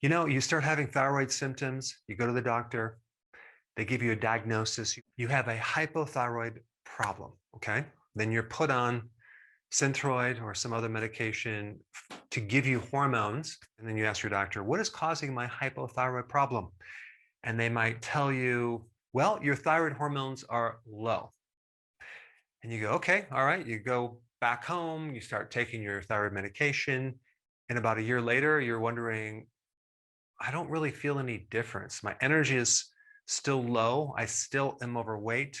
You start having thyroid symptoms, you go to the doctor, they give you a diagnosis. You have a hypothyroid problem, okay? Then you're put on Synthroid or some other medication to give you hormones. And then you ask your doctor, what is causing my hypothyroid problem? And they might tell you, well, your thyroid hormones are low. And you go, okay, all right. You go back home, you start taking your thyroid medication. And about a year later, you're wondering, I don't really feel any difference. My energy is still low. I still am overweight.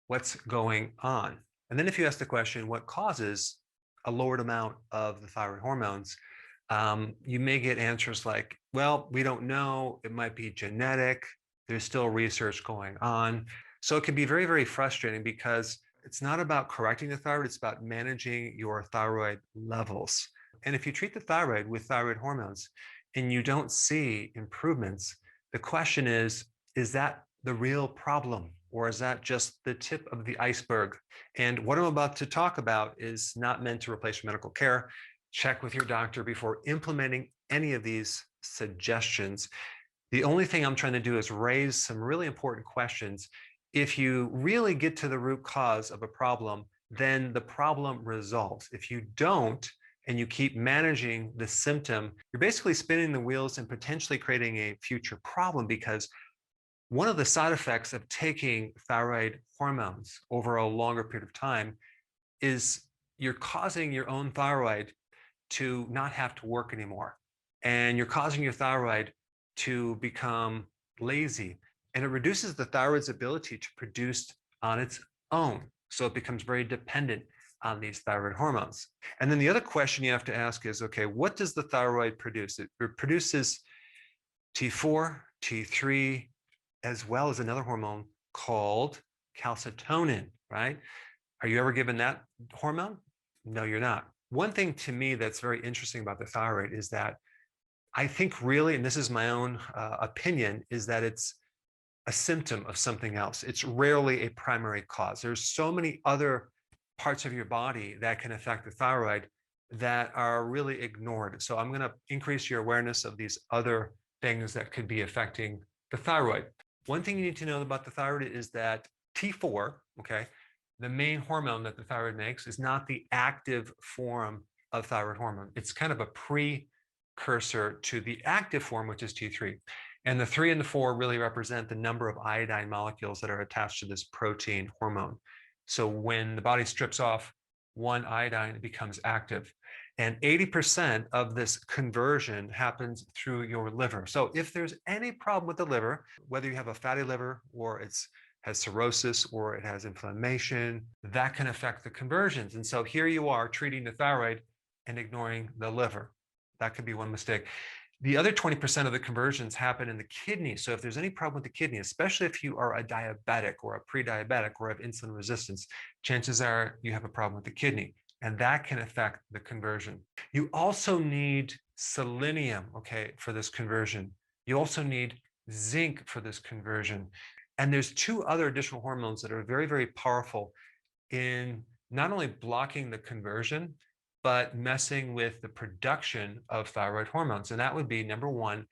What's going on? And then if you ask the question, what causes a lowered amount of the thyroid hormones, you may get answers like, well, we don't know. It might be genetic. There's still research going on. So it can be very, very frustrating because it's not about correcting the thyroid. It's about managing your thyroid levels. And if you treat the thyroid with thyroid hormones and you don't see improvements, the question is that the real problem? Or is that just the tip of the iceberg? And what I'm about to talk about is not meant to replace medical care. Check with your doctor before implementing any of these suggestions. The only thing I'm trying to do is raise some really important questions. If you really get to the root cause of a problem, then the problem resolves. If you don't, and you keep managing the symptom, you're basically spinning the wheels and potentially creating a future problem, because one of the side effects of taking thyroid hormones over a longer period of time is you're causing your own thyroid to not have to work anymore. And you're causing your thyroid to become lazy. And it reduces the thyroid's ability to produce on its own. So it becomes very dependent on these thyroid hormones. And then the other question you have to ask is, okay, what does the thyroid produce? It produces T4, T3, as well as another hormone called calcitonin, right? Are you ever given that hormone? No, you're not. One thing to me that's very interesting about the thyroid is that I think really, and this is my own opinion, is that it's a symptom of something else. It's rarely a primary cause. There's so many other parts of your body that can affect the thyroid that are really ignored. So I'm going to increase your awareness of these other things that could be affecting the thyroid. One thing you need to know about the thyroid is that T4, okay, the main hormone that the thyroid makes, is not the active form of thyroid hormone. It's kind of a precursor to the active form, which is T3. And the 3 and the 4 really represent the number of iodine molecules that are attached to this protein hormone. So when the body strips off one iodine, it becomes active. And 80% of this conversion happens through your liver. So if there's any problem with the liver, whether you have a fatty liver or has cirrhosis or it has inflammation, that can affect the conversions. And so here you are treating the thyroid and ignoring the liver. That could be one mistake. The other 20% of the conversions happen in the kidney. So if there's any problem with the kidney, especially if you are a diabetic or a pre-diabetic or have insulin resistance, chances are you have a problem with the kidney, and that can affect the conversion. You also need selenium, okay, for this conversion. You also need zinc for this conversion. And there's 2 other additional hormones that are very, very powerful in not only blocking the conversion, but messing with the production of thyroid hormones. And that would be number 1,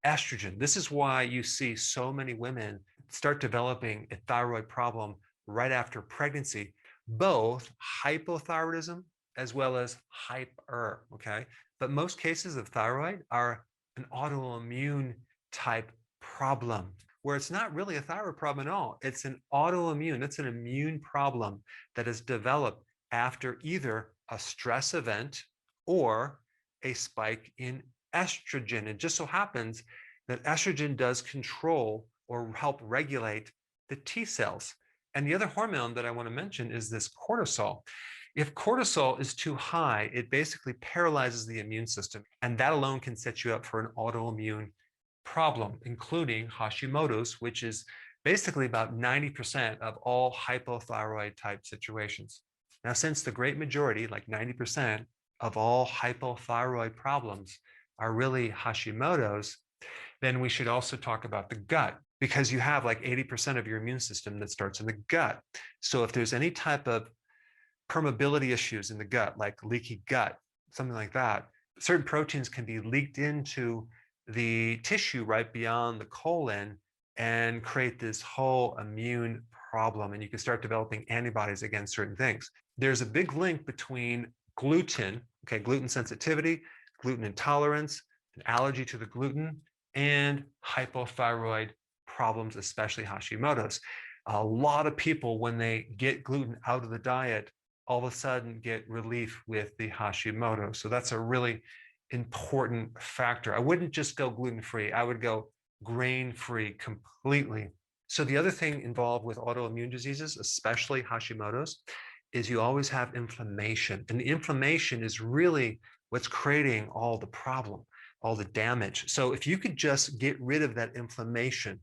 estrogen. This is why you see so many women start developing a thyroid problem right after pregnancy, both hypothyroidism as well as hyper, okay? But most cases of thyroid are an autoimmune type problem, where it's not really a thyroid problem at all. It's an autoimmune, it's an immune problem that is developed after either a stress event or a spike in estrogen. It just so happens that estrogen does control or help regulate the T cells. And the other hormone that I want to mention is this cortisol. If cortisol is too high, it basically paralyzes the immune system, and that alone can set you up for an autoimmune problem, including Hashimoto's, which is basically about 90% of all hypothyroid type situations. Now, since the great majority, like 90% of all hypothyroid problems are really Hashimoto's, then we should also talk about the gut, because you have like 80% of your immune system that starts in the gut. So if there's any type of permeability issues in the gut, like leaky gut, something like that, certain proteins can be leaked into the tissue right beyond the colon and create this whole immune problem. And you can start developing antibodies against certain things. There's a big link between gluten, okay, gluten sensitivity, gluten intolerance, an allergy to the gluten, and hypothyroid problems, especially Hashimoto's. A lot of people, when they get gluten out of the diet, all of a sudden get relief with the Hashimoto. So that's a really important factor. I wouldn't just go gluten-free. I would go grain-free completely. So the other thing involved with autoimmune diseases, especially Hashimoto's, is you always have inflammation. And the inflammation is really what's creating all the problem, all the damage. So if you could just get rid of that inflammation,